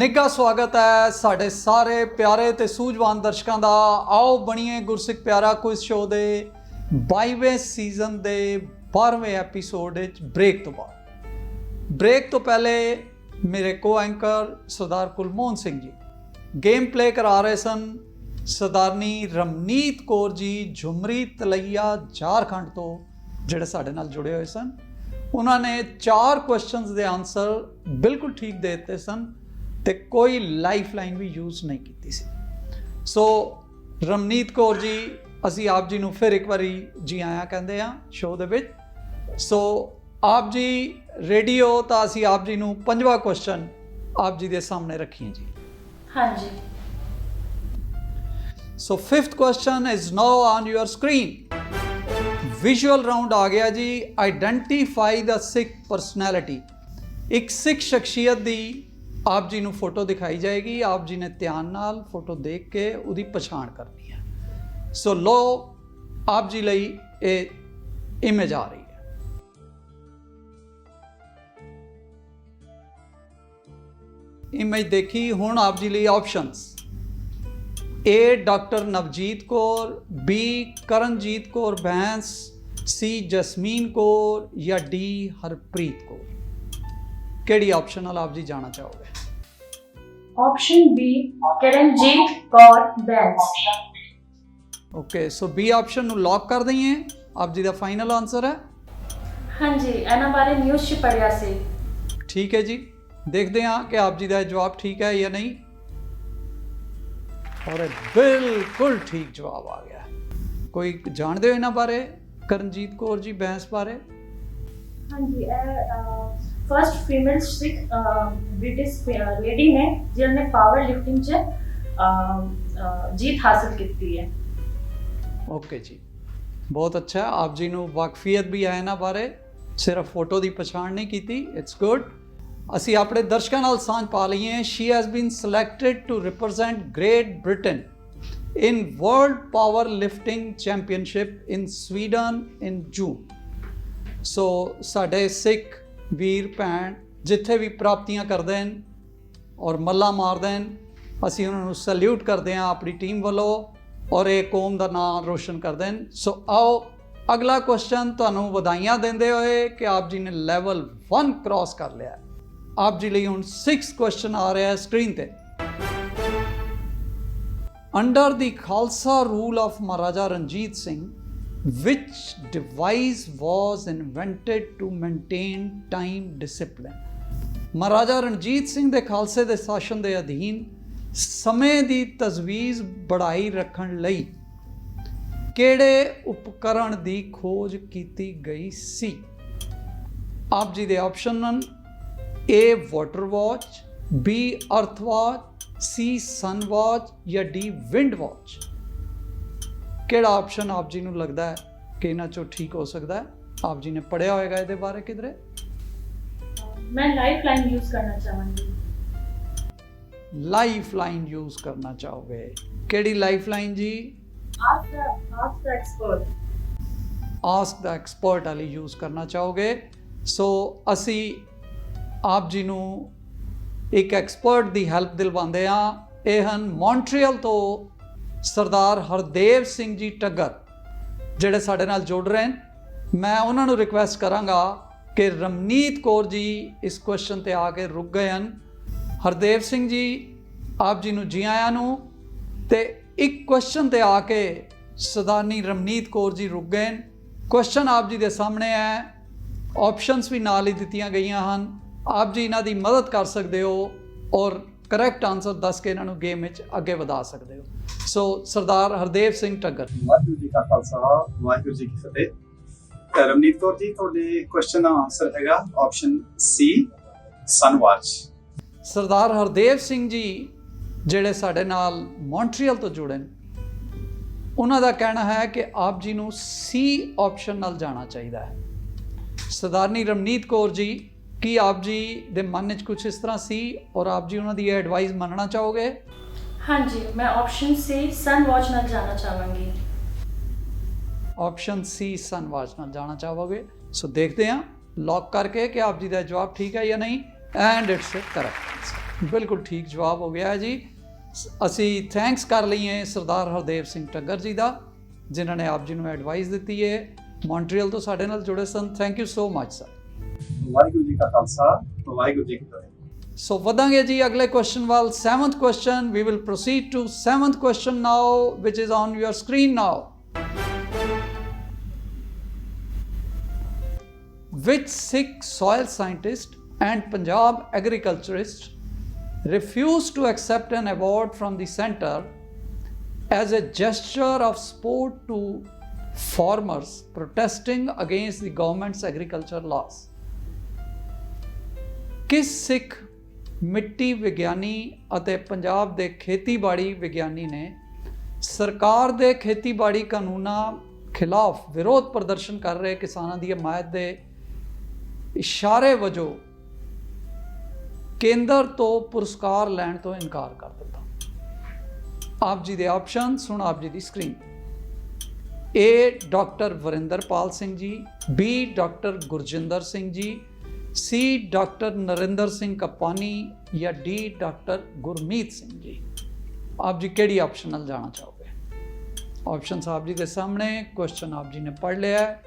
ਨਿੱਘਾ ਸਵਾਗਤ ਹੈ ਸਾਡੇ ਸਾਰੇ ਪਿਆਰੇ ਤੇ ਸੂਝਵਾਨ ਦਰਸ਼ਕਾਂ ਦਾ। ਆਓ ਬਣੀਏ ਗੁਰਸਿੱਖ ਪਿਆਰਾ ਕੁਇਜ਼ ਸ਼ੋਅ ਦੇ 22ਵੇਂ ਸੀਜ਼ਨ ਦੇ 12ਵੇਂ ਐਪੀਸੋਡ ਵਿੱਚ ਬ੍ਰੇਕ ਤੋਂ ਬਾਅਦ। ਬ੍ਰੇਕ ਤੋਂ ਪਹਿਲੇ ਮੇਰੇ ਕੋ ਐਂਕਰ ਸਰਦਾਰ ਕੁਲਮੋਹਨ ਸਿੰਘ ਜੀ ਗੇਮ ਪਲੇ ਕਰਾ ਰਹੇ ਸਨ। ਸਰਦਾਰਨੀ ਰਮਨੀਤ ਕੌਰ ਜੀ ਝੁਮਰੀ ਤਲਈਆ ਝਾਰਖੰਡ ਤੋਂ ਜਿਹੜੇ ਸਾਡੇ ਨਾਲ ਜੁੜੇ ਹੋਏ ਸਨ, ਉਹਨਾਂ ਨੇ 4 ਕੁਐਸਚਨਸ ਦੇ ਆਨਸਰ ਬਿਲਕੁਲ ਠੀਕ ਦੇ ਦਿੱਤੇ ਸਨ ਤੇ ਕੋਈ ਲਾਈਫ ਲਾਈਨ ਵੀ ਯੂਜ਼ ਨਹੀਂ ਕੀਤੀ ਸੀ। ਸੋ ਰਮਨੀਤ ਕੌਰ ਜੀ, ਅਸੀਂ ਆਪ ਜੀ ਨੂੰ ਫਿਰ ਇੱਕ ਵਾਰੀ ਜੀ ਆਇਆਂ ਕਹਿੰਦੇ ਆ ਸ਼ੋਅ ਦੇ ਵਿੱਚ। ਸੋ ਆਪ ਜੀ ਰੈਡੀ ਹੋ ਤਾਂ ਅਸੀਂ ਆਪ ਜੀ ਨੂੰ 5ਵਾਂ ਕੁਐਸਚਨ ਆਪ ਜੀ ਦੇ ਸਾਹਮਣੇ ਰੱਖੀਏ ਜੀ। ਹਾਂਜੀ। ਸੋ 5th question is now on your screen. Visual round ਆ ਗਿਆ ਜੀ। ਆਈਡੈਂਟੀਫਾਈ ਦਾ ਸਿੱਖ ਪਰਸਨੈਲਿਟੀ। ਇੱਕ ਸਿੱਖ ਸ਼ਖਸੀਅਤ ਦੀ ਆਪ ਜੀ ਨੂੰ ਫੋਟੋ ਦਿਖਾਈ ਜਾਏਗੀ। ਆਪ ਜੀ ਨੇ ਧਿਆਨ ਨਾਲ ਫੋਟੋ ਦੇਖ ਕੇ ਉਹਦੀ ਪਛਾਣ ਕਰਨੀ ਹੈ। ਸੋ ਲੋ ਆਪ ਜੀ ਲਈ ਇਹ ਇਮੇਜ ਆ ਰਹੀ ਹੈ। ਇਮੇਜ ਦੇਖੀ। ਹੁਣ ਆਪ ਜੀ ਲਈ options. A doctor Navjeet Kaur, B Karanjeet Kaur Bains, C Jasmeen Kaur ਜਾਂ D ਹਰਪ੍ਰੀਤ ਕੌਰ। ਕਿਹੜੀ ਆਪਸ਼ਨ ਨਾਲ ਆਪ ਜੀ ਜਾਣਾ ਚਾਹੋਗੇ? Option B Karanjeet Kaur Bains. Okay, so B option ਨੂੰ ਲੌਕ ਕਰ ਦਈਏ। ਆਪ ਜੀ ਦਾ ਫਾਈਨਲ ਆਨਸਰ ਹੈ? ਹਾਂਜੀ, ਇਹਨਾਂ ਬਾਰੇ ਨਿਊਜ਼ 'ਚ ਪੜ੍ਹਿਆ ਸੀ। ਠੀਕ ਹੈ ਜੀ, ਦੇਖਦੇ ਹਾਂ ਕਿ ਆਪ ਜੀ ਦਾ ਜਵਾਬ ਠੀਕ ਹੈ ਜਾਂ ਨਹੀਂ। ਔਰ ਇਹ ਬਿਲਕੁਲ ਠੀਕ ਜਵਾਬ ਆ ਗਿਆ। ਕੋਈ ਜਾਣਦੇ ਹੋ ਇਹਨਾਂ ਬਾਰੇ, ਕਰਨਜੀਤ ਕੌਰ ਜੀ ਬੈਂਸ ਬਾਰੇ? ਹਾਂਜੀ, ਫਸਟ ਫੀਮੇਲ ਸਿੱਖ ਬ੍ਰਿਟਿਸ਼ ਲੇਡੀ ਨੇ ਜਿਹਨੇ ਪਾਵਰ ਲਿਫਟਿੰਗ 'ਚ जीत हासिल की है। ओके जी, बहुत अच्छा। आप जी ਨੂੰ ਵਾਕਫੀਅਤ ਵੀ ਹੈ ਇਹਨਾਂ ਬਾਰੇ, ਸਿਰਫ ਫੋਟੋ ਦੀ ਪਛਾਣ ਨਹੀਂ ਕੀਤੀ। It's good. ਅਸੀਂ ਆਪਣੇ ਦਰਸ਼ਕਾਂ ਨਾਲ ਸਾਂਝ ਪਾ ਲਈਏ। She has been selected to represent Great Britain in World Power Lifting Championship in Sweden in June। So ਸਾਡੇ ਸਿੱਖ ਵੀਰ ਭੈਣ ਜਿੱਥੇ ਵੀ ਪ੍ਰਾਪਤੀਆਂ ਕਰਦੇ ਹਨ ਔਰ ਮੱਲਾ ਮਾਰਦੇ ਹਨ, ਅਸੀਂ ਉਹਨਾਂ ਨੂੰ ਸੈਲਿਊਟ ਕਰਦੇ ਹਾਂ ਆਪਣੀ ਟੀਮ ਵੱਲੋਂ ਔਰ ਇਹ ਕੌਮ ਦਾ ਨਾਮ ਰੋਸ਼ਨ ਕਰਦੇ ਹਨ। ਸੋ ਆਓ ਅਗਲਾ ਕੁਐਸਚਨ ਤੁਹਾਨੂੰ ਵਧਾਈਆਂ ਦਿੰਦੇ ਹੋਏ ਕਿ ਆਪ ਜੀ ਨੇ ਲੈਵਲ 1 ਕ੍ਰਾਸ ਕਰ ਲਿਆ। ਆਪ ਜੀ ਲਈ ਹੁਣ 6 ਕੁਐਸਚਨ ਆ ਰਿਹਾ ਹੈ ਸਕਰੀਨ ਤੇ। Under the Khalsa rule of Maharaja Ranjit Singh, which device was invented to maintain time discipline? Maharaja Ranjit Singh ਦੇ ਖਾਲਸੇ ਦੇ ਸ਼ਾਸਨ ਦੇ ਅਧੀਨ ਸਮੇਂ ਦੀ ਤਜਵੀਜ਼ ਬਣਾਈ ਰੱਖਣ ਲਈ ਕਿਹੜੇ ਉਪਕਰਣ ਦੀ ਖੋਜ ਕੀਤੀ ਗਈ ਸੀ? ਆਪ ਜੀ ਦੇ ਆਪਸ਼ਨ ਹਨ A ਵਾਟਰ ਵਾਚ, B ਅਰਥ ਵਾਚ, C सन वॉच या D विंड वॉच। ਕਿਹੜਾ ਆਪਸ਼ਨ ਆਪ ਜੀ ਨੂੰ ਲੱਗਦਾ ਹੈ ਕਿ ਇਹਨਾਂ ਚੋਂ ਠੀਕ ਹੋ ਸਕਦਾ ਹੈ? ਆਪ ਜੀ ਨੇ ਪੜਿਆ ਹੋਏਗਾ ਇਹਦੇ ਬਾਰੇ ਕਿਧਰੇ। मैं लाइफ लाइन यूज करना चाहूंगी। ਲਾਈਫ ਲਾਈਨ ਯੂਜ਼ ਕਰਨਾ ਚਾਹੋਗੇ? ਕਿਹੜੀ ਲਾਈਫ ਲਾਈਨ ਜੀ? Ask the expert। Ask the expert ਵਾਲੀ ਯੂਜ਼ ਕਰਨਾ ਚਾਹੋਗੇ। ਸੋ ਅਸੀਂ ਆਪ ਜੀ ਨੂੰ ਇੱਕ ਐਕਸਪਰਟ ਦੀ ਹੈਲਪ ਦਿਲਵਾਉਂਦੇ ਹਾਂ। ਇਹ ਹਨ ਮੌਂਟਰੀਅਲ ਤੋਂ ਸਰਦਾਰ ਹਰਦੇਵ ਸਿੰਘ ਜੀ ਟੱਗਰ, ਜਿਹੜੇ ਸਾਡੇ ਨਾਲ ਜੁੜ ਰਹੇ ਹਨ। ਮੈਂ ਉਹਨਾਂ ਨੂੰ ਰਿਕੁਐਸਟ ਕਰਾਂਗਾ ਕਿ ਰਮਨੀਤ ਕੌਰ ਜੀ ਇਸ ਕੁਐਸਚਨ ਤੇ ਆ ਕੇ ਰੁਕ ਗਏ ਹਨ। ਹਰਦੇਵ ਸਿੰਘ ਜੀ, ਆਪ ਜੀ ਨੂੰ ਜੀ ਆਇਆਂ ਨੂੰ। ਤੇ ਇੱਕ ਕੁਐਸਚਨ ਤੇ ਆ ਕੇ ਸਰਦਾਰਨੀ ਰਮਨੀਤ ਕੌਰ ਜੀ ਰੁਕ ਗਏ ਹਨ। ਕੁਐਸਚਨ ਆਪ ਜੀ ਦੇ ਸਾਹਮਣੇ ਹੈ, ਆਪਸ਼ਨਸ ਵੀ ਨਾਲ ਹੀ ਦਿੱਤੀਆਂ ਗਈਆਂ ਹਨ। ਆਪ ਜੀ ਇਹਨਾਂ ਦੀ ਮਦਦ ਕਰ ਸਕਦੇ ਹੋ ਔਰ ਕਰੈਕਟ ਆਨਸਰ ਦੱਸ ਕੇ ਇਹਨਾਂ ਨੂੰ ਗੇਮ ਵਿੱਚ ਅੱਗੇ ਵਧਾ ਸਕਦੇ ਹੋ। ਸੋ ਸਰਦਾਰ ਹਰਦੇਵ ਸਿੰਘ ਟੱਗਰ। ਵਾਹਿਗੁਰੂ ਜੀ ਕਾ ਖਾਲਸਾ, ਵਾਹਿਗੁਰੂ ਜੀ ਕੀ ਫਤਿਹ। ਰਮਨੀਤ ਕੌਰ ਜੀ, ਤੁਹਾਡੇ ਕੁਐਸਚਨ ਦਾ ਆਨਸਰ ਹੈਗਾ ਆਪਸ਼ਨ ਸੀ, ਸਨ ਵਾਚ। ਸਰਦਾਰ ਹਰਦੇਵ ਸਿੰਘ ਜੀ ਜਿਹੜੇ ਸਾਡੇ ਨਾਲ ਮੌਂਟਰੀਅਲ ਤੋਂ ਜੁੜੇ ਨੇ, ਉਹਨਾਂ ਦਾ ਕਹਿਣਾ ਹੈ ਕਿ ਆਪ ਜੀ ਨੂੰ ਸੀ ਆਪਸ਼ਨ ਨਾਲ ਜਾਣਾ ਚਾਹੀਦਾ ਹੈ। ਸਰਦਾਰਨੀ ਰਮਨੀਤ ਕੌਰ ਜੀ, ਕੀ ਆਪ ਜੀ ਦੇ ਮਨ ਵਿੱਚ ਕੁਝ ਇਸ ਤਰ੍ਹਾਂ ਸੀ ਔਰ ਆਪ ਜੀ ਉਹਨਾਂ ਦੀ ਇਹ ਐਡਵਾਈਸ ਮੰਨਣਾ ਚਾਹੋਗੇ? ਹਾਂਜੀ, मैं ऑप्शन सी सन वॉच ਨਾਲ ਜਾਣਾ ਚਾਹਾਂਗੀ। ਆਪਸ਼ਨ ਸੀ ਸਨ ਵਾਚ ਨਾਲ ਜਾਣਾ ਚਾਹੋਗੇ। ਸੋ ਦੇਖਦੇ ਹਾਂ ਲੌਕ ਕਰਕੇ ਕਿ ਆਪ ਜੀ ਦਾ ਜਵਾਬ ਠੀਕ ਹੈ ਜਾਂ ਨਹੀਂ। ਐਂਡ ਇਟਸ ਕਰੈਕਟ, ਬਿਲਕੁਲ ਠੀਕ ਜਵਾਬ ਹੋ ਗਿਆ ਹੈ ਜੀ। ਅਸੀਂ ਥੈਂਕਸ ਕਰ ਲਈਏ ਸਰਦਾਰ ਹਰਦੇਵ ਸਿੰਘ ਟੱਗਰ ਜੀ ਦਾ, ਜਿਨ੍ਹਾਂ ਨੇ ਆਪ ਜੀ ਨੂੰ ਐਡਵਾਈਸ ਦਿੱਤੀ ਹੈ। ਮੌਂਟਰੀਅਲ ਤੋਂ ਸਾਡੇ ਨਾਲ ਜੁੜੇ ਸਨ। Thank you so much sir. Waheguru ji ਕਾ ਖਾਲਸਾ, ਵਾਹਿਗੁਰੂ ਜੀ ਕੀ ਫਤਿਹ। ਸੋ ਵਧਾਂਗੇ ਜੀ ਅਗਲੇ ਕੁਐਸਚਨ ਵੱਲ। 7th question, we will proceed to 7th question now, which is on your screen now. which Sikh soil scientist and Punjab agriculturist refused to accept an award from the center as a gesture of support to farmers protesting against the government's agriculture laws? किस सिख ਮਿੱਟੀ ਵਿਗਿਆਨੀ ਅਤੇ ਪੰਜਾਬ ਦੇ ਖੇਤੀਬਾੜੀ ਵਿਗਿਆਨੀ ਨੇ ਸਰਕਾਰ ਦੇ ਖੇਤੀਬਾੜੀ ਕਾਨੂੰਨਾਂ ਖਿਲਾਫ ਵਿਰੋਧ ਪ੍ਰਦਰਸ਼ਨ ਕਰ ਰਹੇ ਕਿਸਾਨਾਂ ਦੀ ਹਮਾਇਤ ਦੇ ਇਸ਼ਾਰੇ ਵਜੋਂ ਕੇਂਦਰ ਤੋਂ ਪੁਰਸਕਾਰ ਲੈਣ ਤੋਂ ਇਨਕਾਰ ਕਰ ਦਿੱਤਾ? ਆਪ ਜੀ ਦੇ ਆਪਸ਼ਨ ਸੁਣ ਆਪ ਜੀ ਦੀ screen. A doctor Varinderpal Singh ji, B doctor Gurjinder Singh ji, C doctor Narendra Singh Kapany ਜਾਂ D ਡਾਕਟਰ ਗੁਰਮੀਤ ਸਿੰਘ ਜੀ। ਆਪ ਜੀ ਕਿਹੜੀ ਆਪਸ਼ਨ ਨਾਲ ਜਾਣਾ ਚਾਹੋਗੇ? ਆਪਸ਼ਨਸ ਆਪ ਜੀ ਦੇ ਸਾਹਮਣੇ, ਕੁਐਸਚਨ ਆਪ ਜੀ ਨੇ ਪੜ੍ਹ ਲਿਆ ਹੈ।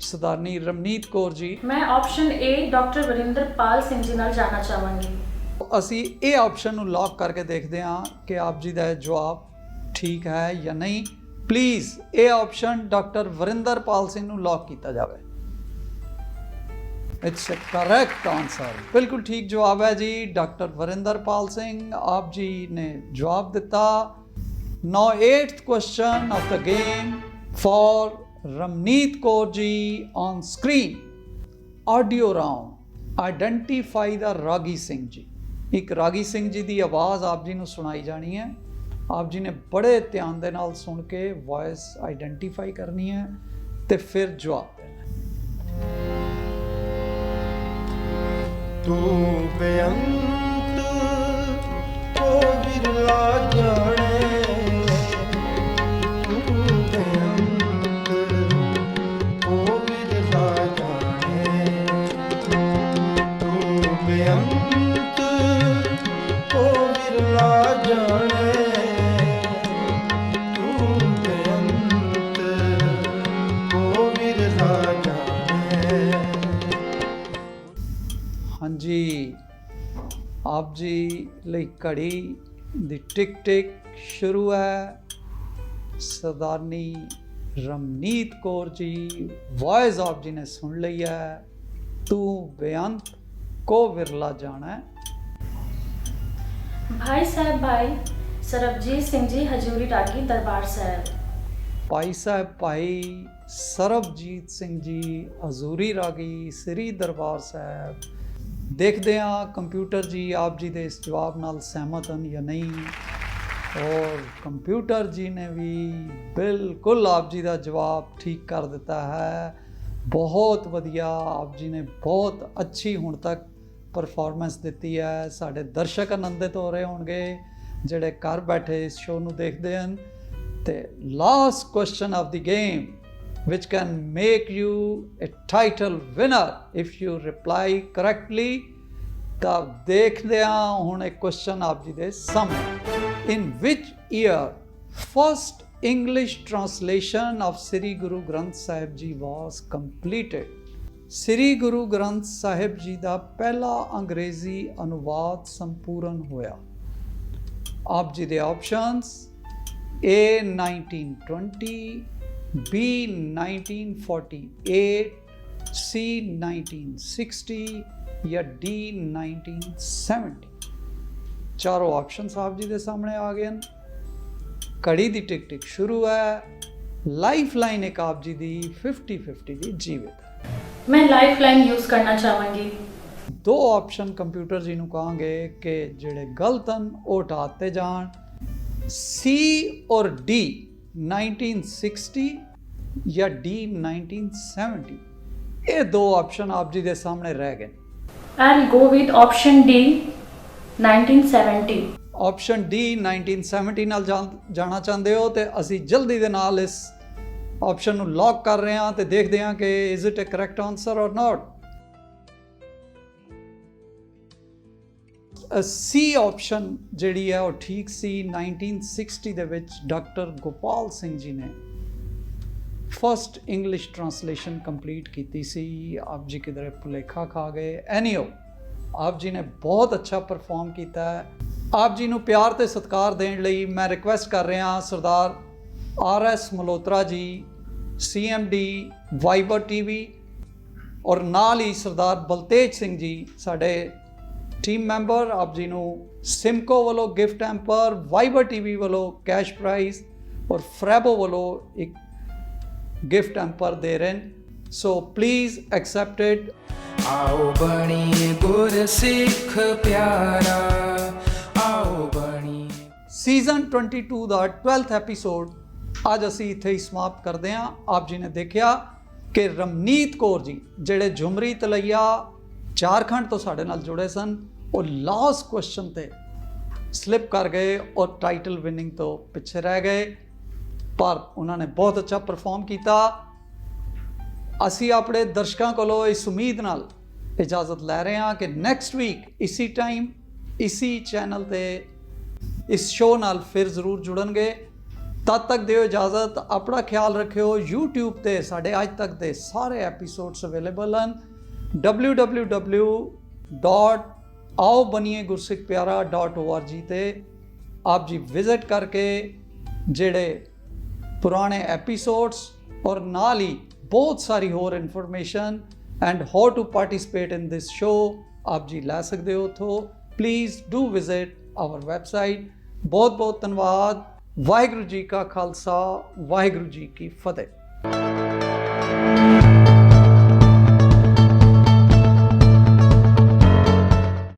ਸਰਦਾਰਨੀ ਰਮਨੀਤ ਕੌਰ ਜੀ, ਮੈਂ option A doctor Varinderpal Singh ji ਨਾਲ ਜਾਣਾ ਚਾਹਾਂਗੀ। ਅਸੀਂ ਇਹ ਆਪਸ਼ਨ ਨੂੰ ਲੌਕ ਕਰਕੇ ਦੇਖਦੇ ਹਾਂ ਕਿ ਆਪ ਜੀ ਦਾ ਜਵਾਬ ਠੀਕ ਹੈ ਜਾਂ ਨਹੀਂ। ਪਲੀਜ਼ ਇਹ ਆਪਸ਼ਨ ਡਾਕਟਰ ਵਰਿੰਦਰਪਾਲ ਸਿੰਘ ਨੂੰ ਲੌਕ ਕੀਤਾ ਜਾਵੇ। इट्स ए करेक्ट आंसर, बिल्कुल ठीक जवाब है जी। डॉक्टर वरिंदरपाल सिंह आप जी ने जवाब दिता। Now 8th question of the game for Ramneet Kaur ji on screen. Audio round, identify the ragi Singh ji. एक रागी सिंह जी की आवाज़ आप जी को सुनाई जानी है। आप जी ने बड़े ध्यान दे नाल सुन के वॉइस आइडेंटिफाई करनी है तो फिर जवाब देना। तू बेअंत को बिरला जाने, तू बेअंत को बिरला जाने, तू बेअंत को बिरला जाने, तू बेअंत को बिरला जाने। हाँ जी, आप जी ਲਈ ਘੜੀ ਦੀ ਟਿਕ ਟਿਕ ਸ਼ੁਰੂ ਹੈ। ਸਰਦਾਰਨੀ ਰਮਨੀਤ ਕੌਰ ਜੀ ਵੌਇਸ ਆਪ ਜੀ ਨੇ ਸੁਣ ਲਈ ਹੈ। ਤੂੰ ਬੇਅੰਤ ਕੋ ਵਿਰਲਾ ਜਾਣਾ ਹੈ। भाई साहब भाई सरबजीत सिंह जी हजूरी रागी दरबार साहब। ਭਾਈ ਸਾਹਿਬ ਭਾਈ ਸਰਬਜੀਤ ਸਿੰਘ ਜੀ ਹਜ਼ੂਰੀ ਰਾਗੀ ਸ੍ਰੀ ਦਰਬਾਰ ਸਾਹਿਬ। ਦੇਖਦੇ ਹਾਂ ਕੰਪਿਊਟਰ ਜੀ ਆਪ ਜੀ ਦੇ ਇਸ ਜਵਾਬ ਨਾਲ ਸਹਿਮਤ ਹਨ ਜਾਂ ਨਹੀਂ। ਔਰ ਕੰਪਿਊਟਰ ਜੀ ਨੇ ਵੀ ਬਿਲਕੁਲ ਆਪ ਜੀ ਦਾ ਜਵਾਬ ਠੀਕ ਕਰ ਦਿੱਤਾ ਹੈ। ਬਹੁਤ ਵਧੀਆ, ਆਪ ਜੀ ਨੇ ਬਹੁਤ ਅੱਛੀ ਹੁਣ ਤੱਕ ਪਰਫਾਰਮੈਂਸ ਦਿੱਤੀ ਹੈ। ਸਾਡੇ ਦਰਸ਼ਕ ਆਨੰਦਿਤ ਹੋ ਰਹੇ ਹੋਣਗੇ ਜਿਹੜੇ ਘਰ ਬੈਠੇ ਇਸ ਸ਼ੋਅ ਨੂੰ ਦੇਖਦੇ ਹਨ। ਤੇ last question of the game which can make you a title winner if you reply correctly। ਤਾਂ ਦੇਖਦੇ ਹਾਂ ਹੁਣ ਇੱਕ ਕੁਐਸਚਨ ਆਪ ਜੀ ਦੇ ਸਾਹਮਣੇ। In which year first English translation of Sri Guru Granth Sahib Ji was completed? Sri Guru Granth Sahib Ji ਦਾ ਪਹਿਲਾ ਅੰਗਰੇਜ਼ੀ ਅਨੁਵਾਦ ਸੰਪੂਰਨ ਹੋਇਆ। ਆਪ ਜੀ ਦੇ ਆਪਸ਼ਨਸ A 1920, B 1948, C 1960 या D 1970। ਚਾਰੋਂ ਆਪਸ਼ਨਸ ਆਪ ਜੀ ਦੇ ਸਾਹਮਣੇ ਆ ਗਏ ਹਨ। ਘੜੀ ਦੀ ਟਿਕ ਟਿਕ ਸ਼ੁਰੂ ਹੈ। ਲਾਈਫ ਲਾਈਨ ਇੱਕ ਆਪ ਜੀ ਦੀ 50-50 ਦੀ ਜੀਵਿਤ। मैं लाइफ लाइन यूज करना चाहूँगी। ਦੋ ਆਪਸ਼ਨ ਕੰਪਿਊਟਰ ਜੀ ਨੂੰ ਕਹਾਂਗੇ ਕਿ ਜਿਹੜੇ ਗਲਤ ਹਨ ਉਹ ਹਟਾ ਦਿੱਤੇ ਜਾਣ। C ਔਰ D 1960 ਜਾਂ D 1970। ਇਹ ਦੋ ਆਪਸ਼ਨ ਆਪ ਜੀ ਦੇ ਸਾਹਮਣੇ ਰਹਿ ਗਏ। I'll go with option D 1970। Option D 1970 ਨਾਲ ਜਾਣਾ ਚਾਹੁੰਦੇ ਹੋ ਤੇ ਅਸੀਂ ਜਲਦੀ ਦੇ ਨਾਲ ਇਸ ਆਪਸ਼ਨ ਨੂੰ ਲੌਕ ਕਰ ਰਹੇ ਹਾਂ ਤੇ ਦੇਖਦੇ ਹਾਂ ਕਿ is it a correct answer or not. C option ਜਿਹੜੀ ਹੈ ਉਹ ਠੀਕ ਸੀ। 1960 ਦੇ ਵਿੱਚ ਡਾਕਟਰ ਗੋਪਾਲ ਸਿੰਘ ਜੀ ਨੇ ਫਸਟ ਇੰਗਲਿਸ਼ ਟਰਾਂਸਲੇਸ਼ਨ ਕੰਪਲੀਟ ਕੀਤੀ ਸੀ। ਆਪ ਜੀ ਕਿਧਰੇ ਭੁਲੇਖਾ ਖਾ ਗਏ। ਐਨੀਓ ਆਪ ਜੀ ਨੇ ਬਹੁਤ ਅੱਛਾ ਪਰਫਾਰਮ ਕੀਤਾ ਹੈ। ਆਪ ਜੀ ਨੂੰ ਪਿਆਰ ਤੇ ਸਤਿਕਾਰ ਦੇਣ ਲਈ ਮੈਂ ਰਿਕੁਐਸਟ ਕਰ ਰਿਹਾ ਸਰਦਾਰ RS ਮਲਹੋਤਰਾ ਜੀ, CMD ਵਾਈਬਰ TV ਔਰ ਨਾਲ ਹੀ ਸਰਦਾਰ ਬਲਤੇਜ ਸਿੰਘ ਜੀ ਸਾਡੇ ਟੀਮ ਮੈਂਬਰ, ਆਪ ਜੀ ਨੂੰ ਸਿਮਕੋ ਵੱਲੋਂ ਗਿਫਟ ਹੈਂਪਰ, ਵਾਈਬਰ ਟੀਵੀ ਵੱਲੋਂ ਕੈਸ਼ ਪ੍ਰਾਈਜ਼ ਔਰ ਫਰੈਬੋ ਵੱਲੋਂ ਇੱਕ ਗਿਫਟ ਹੈਂਪਰ ਦੇ ਰਹੇ ਨੇ। So please accept it. आओ बनिए गुरसिख प्यारा, आओ बनिए। ਸੀਜ਼ਨ 22 ਦਾ 12th ਐਪੀਸੋਡ ਅੱਜ ਅਸੀਂ ਇੱਥੇ ਹੀ ਸਮਾਪਤ ਕਰਦੇ ਹਾਂ। ਆਪ ਜੀ ਨੇ ਦੇਖਿਆ ਕਿ ਰਮਨੀਤ ਕੌਰ ਜੀ ਜਿਹੜੇ ਝੁਮਰੀ ਤਲਈਆ ਝਾਰਖੰਡ ਤੋਂ ਸਾਡੇ ਨਾਲ ਜੁੜੇ ਸਨ, ਉਹ ਲਾਸਟ ਕੁਐਸਚਨ ਤੇ ਸਲਿਪ ਕਰ ਗਏ ਔਰ ਟਾਈਟਲ ਵਿਨਿੰਗ ਤੋਂ ਪਿੱਛੇ ਰਹਿ ਗਏ, ਪਰ ਉਹਨਾਂ ਨੇ ਬਹੁਤ ਅੱਛਾ ਪਰਫਾਰਮ ਕੀਤਾ। ਅਸੀਂ ਆਪਣੇ ਦਰਸ਼ਕਾਂ ਕੋਲੋਂ ਇਸ ਉਮੀਦ ਨਾਲ ਇਜਾਜ਼ਤ ਲੈ ਰਹੇ ਹਾਂ ਕਿ ਨੈਕਸਟ ਵੀਕ ਇਸੀ ਟਾਈਮ ਇਸੀ ਚੈਨਲ ਤੇ ਇਸ ਸ਼ੋਅ ਨਾਲ ਫਿਰ ਜ਼ਰੂਰ ਜੁੜਨਗੇ। ਤਦ ਤੱਕ ਦਿਓ ਇਜਾਜ਼ਤ, ਆਪਣਾ ਖਿਆਲ ਰੱਖਿਓ। YouTube ਤੇ ਸਾਡੇ ਅੱਜ ਤੱਕ ਦੇ ਸਾਰੇ ਐਪੀਸੋਡਸ ਅਵੇਲੇਬਲ ਹਨ www.aobaniyegursik-pyara.org ਤੇ ਆਪ ਜੀ ਵਿਜ਼ਿਟ ਕਰਕੇ ਜਿਹੜੇ ਪੁਰਾਣੇ ਐਪੀਸੋਡਸ ਔਰ ਨਾਲ ਹੀ ਬਹੁਤ ਸਾਰੀ ਹੋਰ information and how to participate in this show ਆਪ ਜੀ ਲੈ ਸਕਦੇ ਹੋ ਉੱਥੋਂ। Please do visit our website. ਬਹੁਤ ਬਹੁਤ ਧੰਨਵਾਦ। ਵਾਹਿਗੁਰੂ ਜੀ ਕਾ ਖਾਲਸਾ, ਵਾਹਿਗੁਰੂ ਜੀ ਕੀ ਫਤਿਹ।